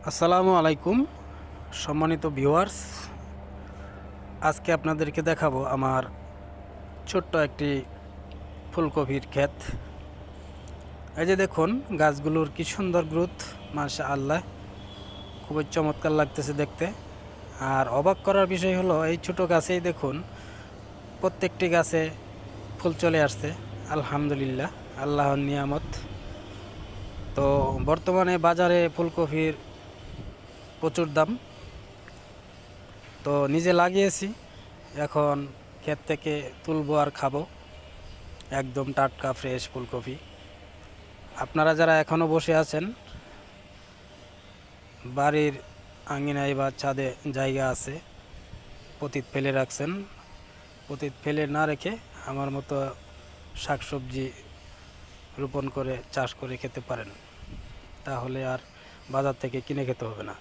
আসসালামু আলাইকুম সম্মানিত ভিউয়ার্স। আজকে আপনাদেরকে দেখাবো আমার ছোট্ট একটি ফুলকপির ক্ষেত। এই যে দেখুন গাছগুলোর কি সুন্দর গ্রোথ, মাশাআল্লাহ, খুবই চমৎকার লাগতেছে দেখতে। আর অবাক করার বিষয় হলো এই ছোট গাছেই দেখুন প্রত্যেকটি গাছে ফুল চলে আসছে। আলহামদুলিল্লাহ, আল্লাহর নিয়ামত। তো বর্তমানে বাজারে ফুলকপির প্রচুর দাম। তো নিজে লাগিয়েছি, এখন ক্ষেত থেকে তুলবো আর খাবো একদম টাটকা ফ্রেশ ফুলকপি। আপনারা যারা এখনও বসে আছেন, বাড়ির আঙিনায় বা ছাদে জায়গা আছে, পতিত ফেলে রাখছেন, পতিত ফেলে না রেখে আমার মতো শাকসবজি রোপণ করে চাষ করে খেতে পারেন, তাহলে আর বাজার থেকে কিনে খেতে হবে না।